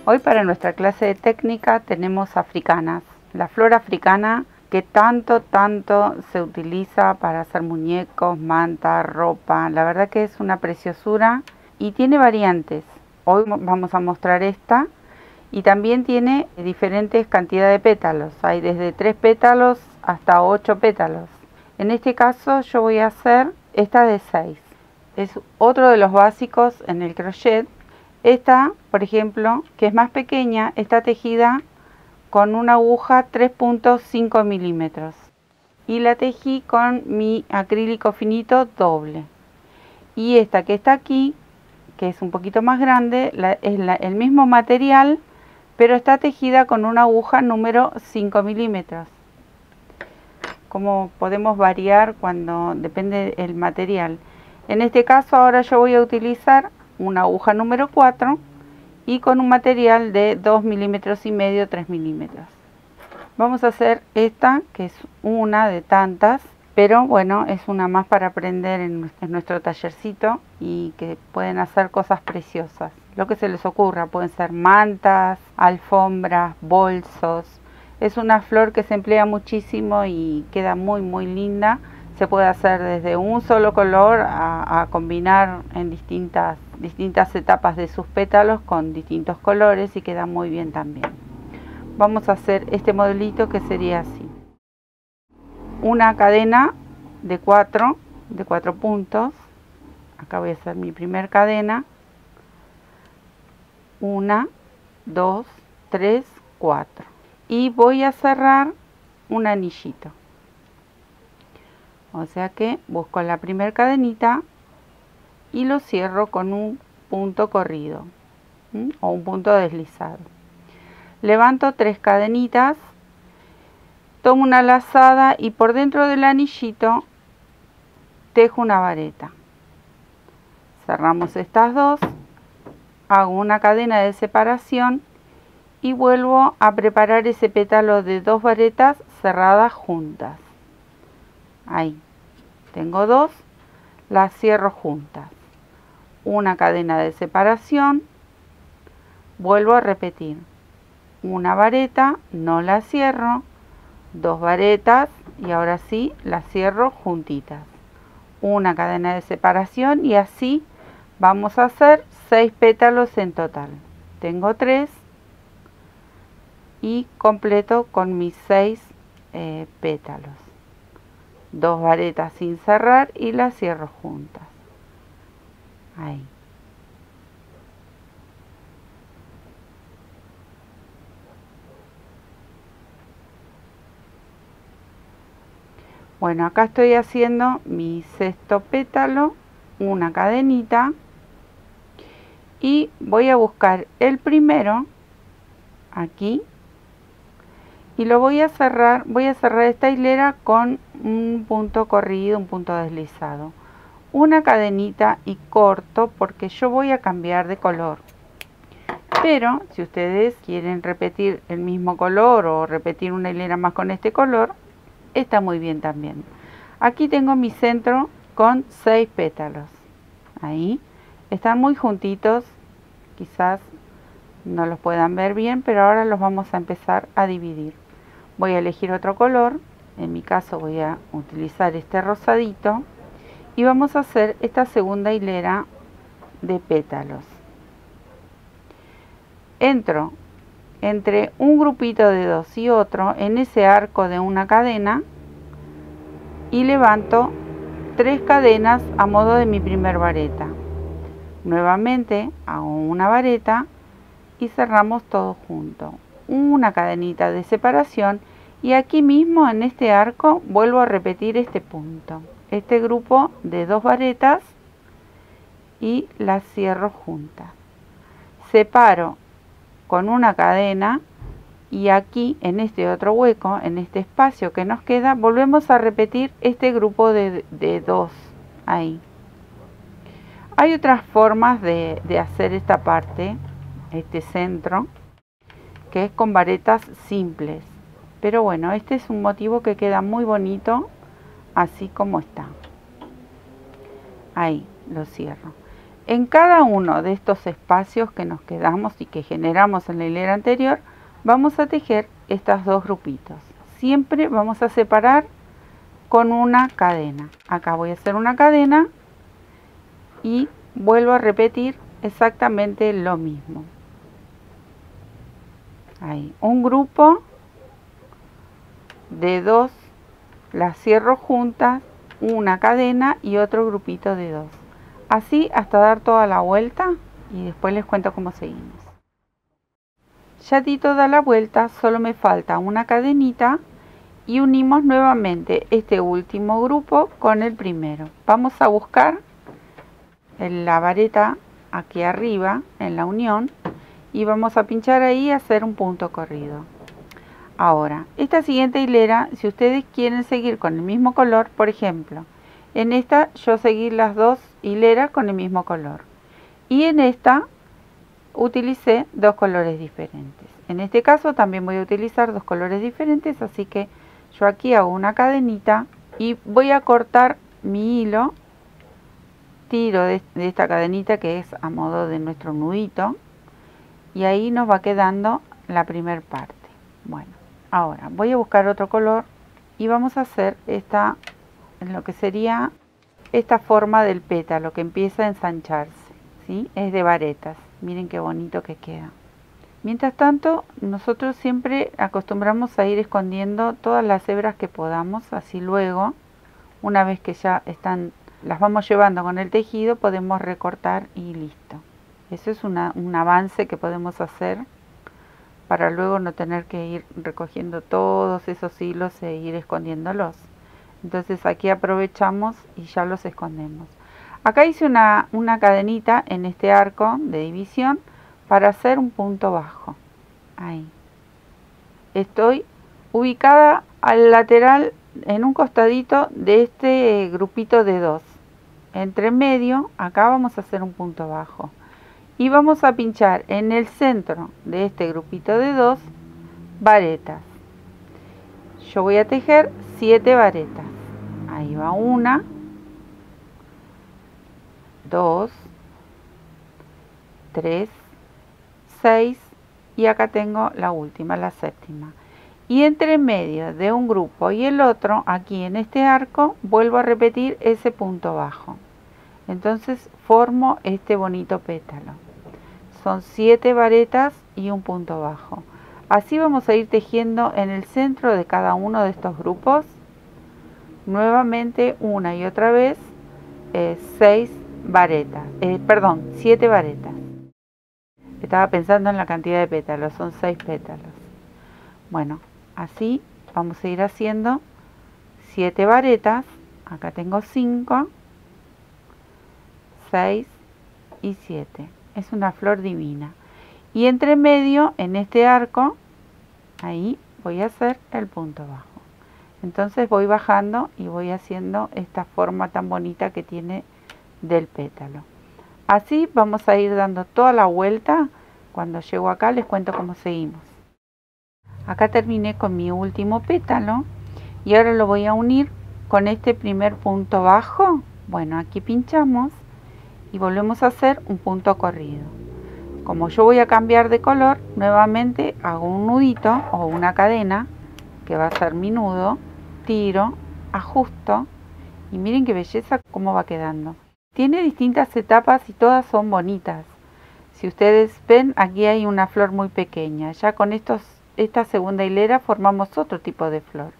Hoy para nuestra clase de técnica tenemos africanas, la flor africana que tanto se utiliza para hacer muñecos, mantas, ropa. La verdad que es una preciosura y tiene variantes. Hoy vamos a mostrar esta y también tiene diferentes cantidades de pétalos. Hay desde 3 pétalos hasta 8 pétalos. En este caso yo voy a hacer esta de 6. Es otro de los básicos en el crochet. Esta, por ejemplo, que es más pequeña, está tejida con una aguja 3.5 milímetros y la tejí con mi acrílico finito doble. Y esta que está aquí, que es un poquito más grande, es el mismo material, pero está tejida con una aguja número 5 milímetros. Como podemos variar cuando depende del material. En este caso ahora yo voy a utilizar una aguja número 4 y con un material de 2 milímetros y medio, 3 milímetros. Vamos a hacer esta, que es una de tantas, pero bueno, es una más para aprender en nuestro tallercito y que pueden hacer cosas preciosas. Lo que se les ocurra, pueden ser mantas, alfombras, bolsos. Es una flor que se emplea muchísimo y queda muy linda. Se puede hacer desde un solo color a combinar en distintas etapas de sus pétalos con distintos colores y queda muy bien también. Vamos a hacer este modelito que sería así. Una cadena de 4 puntos. Acá voy a hacer mi primer cadena. 1, 2, 3, 4. Y voy a cerrar un anillito. O sea que busco la primera cadenita y lo cierro con un punto corrido o un punto deslizado. Levanto 3 cadenitas, tomo una lazada y por dentro del anillito tejo una vareta. Cerramos estas dos, hago una cadena de separación y vuelvo a preparar ese pétalo de 2 varetas cerradas juntas. Ahí tengo 2, las cierro juntas, una cadena de separación, vuelvo a repetir una vareta, no la cierro, 2 varetas y ahora sí las cierro juntitas, una cadena de separación y así vamos a hacer 6 pétalos en total. Tengo 3 y completo con mis 6 pétalos. 2 varetas sin cerrar y las cierro juntas. Ahí. Bueno, acá estoy haciendo mi sexto pétalo, una cadenita y voy a buscar el primero aquí y lo voy a cerrar esta hilera con un punto corrido, un punto deslizado, una cadenita y corto porque yo voy a cambiar de color. Pero si ustedes quieren repetir el mismo color o repetir una hilera más con este color, está muy bien también. Aquí tengo mi centro con 6 pétalos. Ahí están muy juntitos, quizás no los puedan ver bien, pero ahora los vamos a empezar a dividir. Voy a elegir otro color, en mi caso voy a utilizar este rosadito y vamos a hacer esta segunda hilera de pétalos. Entro entre un grupito de 2 y otro en ese arco de una cadena y levanto 3 cadenas a modo de mi primer vareta. Nuevamente hago una vareta y cerramos todo junto, una cadenita de separación y aquí mismo en este arco vuelvo a repetir este punto, este grupo de 2 varetas y las cierro juntas. Separo con una cadena y aquí en este otro hueco, en este espacio que nos queda, volvemos a repetir este grupo de 2 ahí. Hay otras formas de hacer esta parte, este centro, que es con varetas simples, pero bueno, este es un motivo que queda muy bonito así como está. Ahí lo cierro. En cada uno de estos espacios que nos quedamos y que generamos en la hilera anterior, vamos a tejer estos dos grupitos. Siempre vamos a separar con una cadena. Acá voy a hacer una cadena y vuelvo a repetir exactamente lo mismo. Ahí, un grupo de dos, las cierro juntas, una cadena y otro grupito de dos. Así hasta dar toda la vuelta y después les cuento cómo seguimos. Ya di toda la vuelta, solo me falta una cadenita y unimos nuevamente este último grupo con el primero. Vamos a buscar la vareta aquí arriba en la unión y vamos a pinchar ahí y hacer un punto corrido. Ahora, esta siguiente hilera, si ustedes quieren seguir con el mismo color, por ejemplo, en esta yo seguí las dos hileras con el mismo color y en esta utilicé dos colores diferentes. En este caso también voy a utilizar dos colores diferentes, así que yo aquí hago una cadenita y voy a cortar mi hilo, tiro de esta cadenita que es a modo de nuestro nudito y ahí nos va quedando la primera parte. Bueno, ahora voy a buscar otro color y vamos a hacer esta, lo que sería esta forma del pétalo que empieza a ensancharse, ¿sí? Es de varetas, miren qué bonito que queda. Mientras tanto, nosotros siempre acostumbramos a ir escondiendo todas las hebras que podamos, así luego, una vez que ya están, las vamos llevando con el tejido, podemos recortar y listo. Eso es un avance que podemos hacer para luego no tener que ir recogiendo todos esos hilos e ir escondiéndolos. Entonces aquí aprovechamos y ya los escondemos. Acá hice una cadenita en este arco de división para hacer un punto bajo. Ahí. Estoy ubicada al lateral en un costadito de este grupito de dos. Entre medio, acá vamos a hacer un punto bajo. Y vamos a pinchar en el centro de este grupito de dos varetas. Yo voy a tejer 7 varetas. Ahí va 1, 2, 3, 6 y acá tengo la última, la séptima. Y entre medio de un grupo y el otro, aquí en este arco, vuelvo a repetir ese punto bajo. Entonces formo este bonito pétalo. Son 7 varetas y un punto bajo. Así vamos a ir tejiendo en el centro de cada uno de estos grupos. Nuevamente una y otra vez 6 varetas, 7 varetas. Estaba pensando en la cantidad de pétalos, son 6 pétalos. Bueno, así vamos a ir haciendo 7 varetas. Acá tengo 5, 6 y 7. Es una flor divina. Y entre medio, en este arco, ahí voy a hacer el punto bajo. Entonces voy bajando y voy haciendo esta forma tan bonita que tiene del pétalo. Así vamos a ir dando toda la vuelta. Cuando llego acá les cuento cómo seguimos. Acá terminé con mi último pétalo y ahora lo voy a unir con este primer punto bajo. Bueno, aquí pinchamos y volvemos a hacer un punto corrido. Como yo voy a cambiar de color, nuevamente hago un nudito o una cadena que va a ser mi nudo, tiro, ajusto y miren qué belleza cómo va quedando. Tiene distintas etapas y todas son bonitas. Si ustedes ven, aquí hay una flor muy pequeña. Ya con esta segunda hilera formamos otro tipo de flor.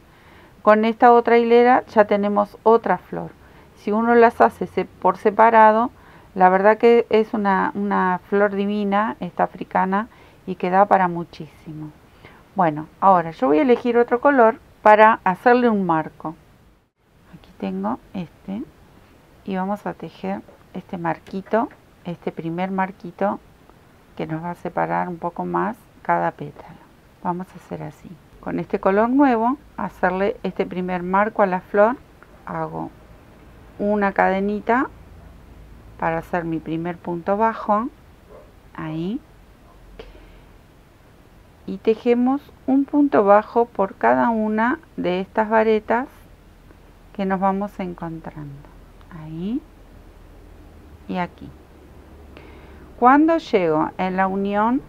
Con esta otra hilera ya tenemos otra flor. Si uno las hace por separado, la verdad que es una flor divina, esta africana, y que da para muchísimo. Bueno, ahora yo voy a elegir otro color para hacerle un marco. Aquí tengo este y vamos a tejer este marquito, este primer marquito que nos va a separar un poco más cada pétalo. Vamos a hacer así. Con este color nuevo, hacerle este primer marco a la flor, hago una cadenita para hacer mi primer punto bajo, ahí, y tejemos un punto bajo por cada una de estas varetas que nos vamos encontrando, ahí y aquí. Cuando llego en la unión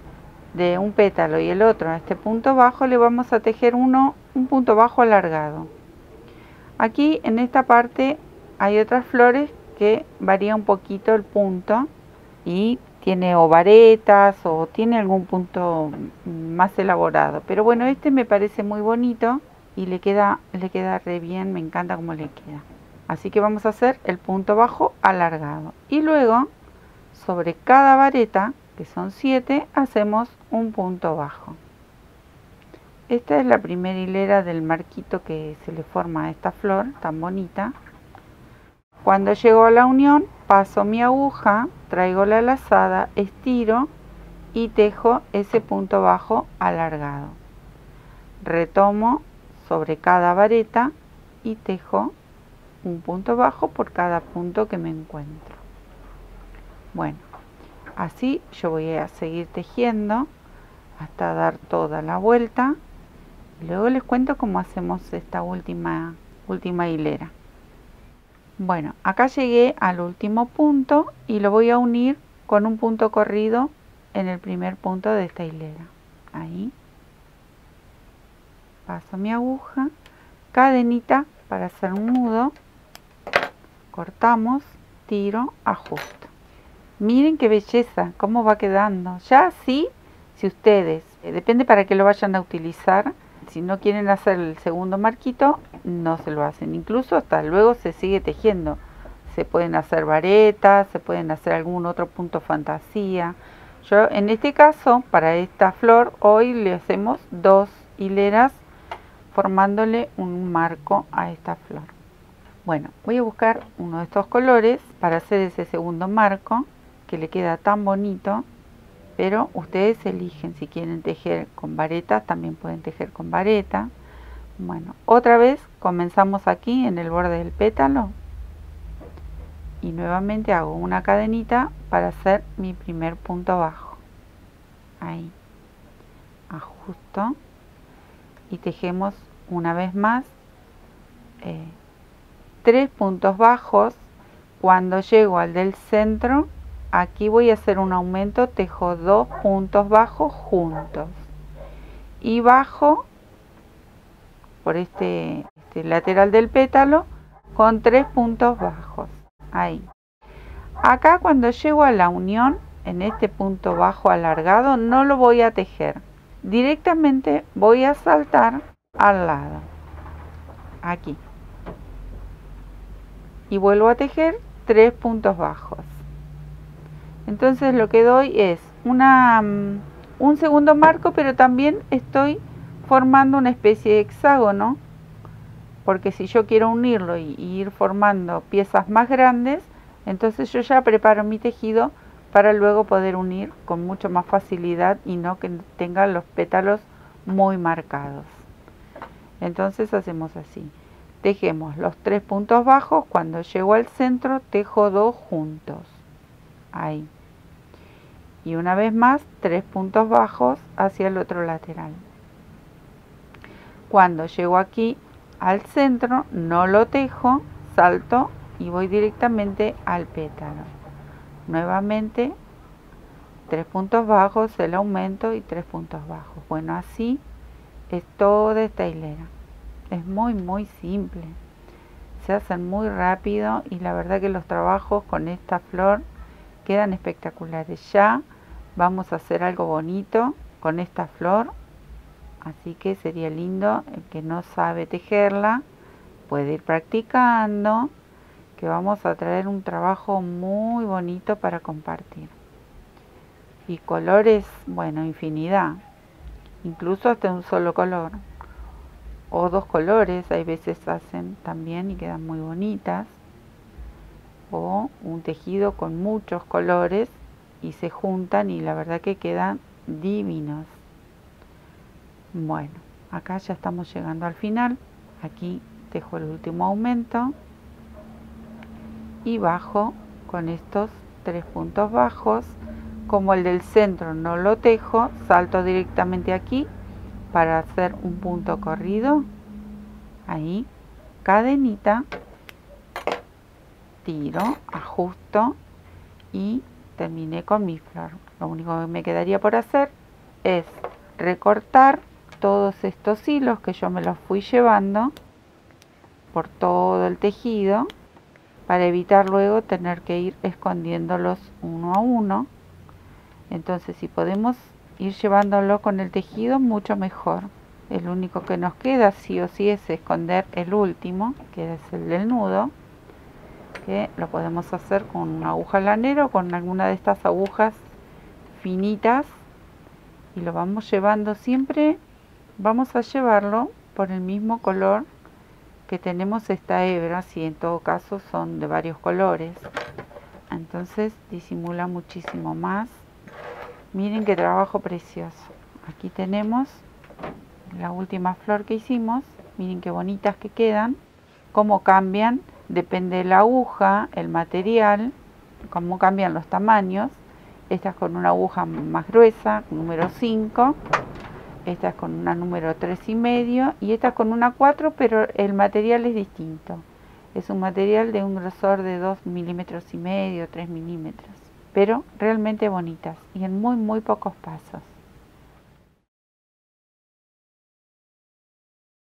de un pétalo y el otro a este punto bajo, le vamos a tejer un punto bajo alargado. Aquí en esta parte hay otras flores que varía un poquito el punto y tiene o varetas o tiene algún punto más elaborado, pero bueno, este me parece muy bonito y le queda re bien, me encanta cómo le queda. Así que vamos a hacer el punto bajo alargado y luego sobre cada vareta, que son 7, hacemos un punto bajo. Esta es la primera hilera del marquito que se le forma a esta flor tan bonita. Cuando llego a la unión, paso mi aguja, traigo la lazada, estiro y tejo ese punto bajo alargado. Retomo sobre cada vareta y tejo un punto bajo por cada punto que me encuentro. Bueno, así yo voy a seguir tejiendo hasta dar toda la vuelta. Luego les cuento cómo hacemos esta última hilera. Bueno, acá llegué al último punto y lo voy a unir con un punto corrido en el primer punto de esta hilera. Ahí. Paso mi aguja, cadenita para hacer un nudo, cortamos, tiro, ajusto. Miren qué belleza, cómo va quedando. Ya así, si ustedes, depende para qué lo vayan a utilizar, si no quieren hacer el segundo marquito, no se lo hacen. Incluso hasta luego se sigue tejiendo. Se pueden hacer varetas, se pueden hacer algún otro punto fantasía. Yo en este caso, para esta flor, hoy le hacemos 2 hileras formándole un marco a esta flor. Bueno, voy a buscar uno de estos colores para hacer ese segundo marco que le queda tan bonito, pero ustedes eligen si quieren tejer con varetas, también pueden tejer con vareta. Bueno, otra vez comenzamos aquí en el borde del pétalo y nuevamente hago una cadenita para hacer mi primer punto bajo. Ahí, ajusto y tejemos una vez más 3 puntos bajos. Cuando llego al del centro, aquí voy a hacer un aumento, tejo 2 puntos bajos juntos y bajo por este lateral del pétalo con 3 puntos bajos. Ahí. Acá cuando llego a la unión, en este punto bajo alargado, no lo voy a tejer. Directamente voy a saltar al lado. Aquí. Y vuelvo a tejer 3 puntos bajos. Entonces lo que doy es un segundo marco, pero también estoy formando una especie de hexágono, porque si yo quiero unirlo y ir formando piezas más grandes, entonces yo ya preparo mi tejido para luego poder unir con mucho más facilidad y no que tengan los pétalos muy marcados. Entonces hacemos así. Tejemos los 3 puntos bajos, cuando llego al centro tejo 2 juntos. Ahí. Y una vez más 3 puntos bajos hacia el otro lateral. Cuando llego aquí al centro no lo tejo, salto y voy directamente al pétalo. Nuevamente 3 puntos bajos, el aumento y 3 puntos bajos. Bueno, así es toda esta hilera. Es muy simple, se hacen muy rápido y la verdad que los trabajos con esta flor quedan espectaculares. Ya vamos a hacer algo bonito con esta flor, así que sería lindo el que no sabe tejerla, puede ir practicando, que vamos a traer un trabajo muy bonito para compartir. Y colores, bueno, infinidad, incluso hasta un solo color. O 2 colores, hay veces hacen también y quedan muy bonitas. O un tejido con muchos colores y se juntan y la verdad que quedan divinos. Bueno, acá ya estamos llegando al final. Aquí tejo el último aumento y bajo con estos 3 puntos bajos. Como el del centro no lo tejo, salto directamente aquí para hacer un punto corrido. Ahí, cadenita, tiro, ajusto y terminé con mi flor. Lo único que me quedaría por hacer es recortar todos estos hilos que yo me los fui llevando por todo el tejido para evitar luego tener que ir escondiéndolos uno a uno. Entonces, si podemos ir llevándolo con el tejido, mucho mejor. El único que nos queda sí o sí es esconder el último, que es el del nudo, que lo podemos hacer con una aguja lanera o con alguna de estas agujas finitas, y lo vamos llevando siempre. Vamos a llevarlo por el mismo color que tenemos esta hebra, si en todo caso son de varios colores, entonces disimula muchísimo más. Miren qué trabajo precioso. Aquí tenemos la última flor que hicimos. Miren qué bonitas que quedan, cómo cambian, depende de la aguja, el material, cómo cambian los tamaños. Esta es con una aguja más gruesa, número 5, esta es con una número 3,5 y esta es con una 4, pero el material es distinto. Es un material de un grosor de 2,5 milímetros, 3 milímetros, pero realmente bonitas y en muy pocos pasos.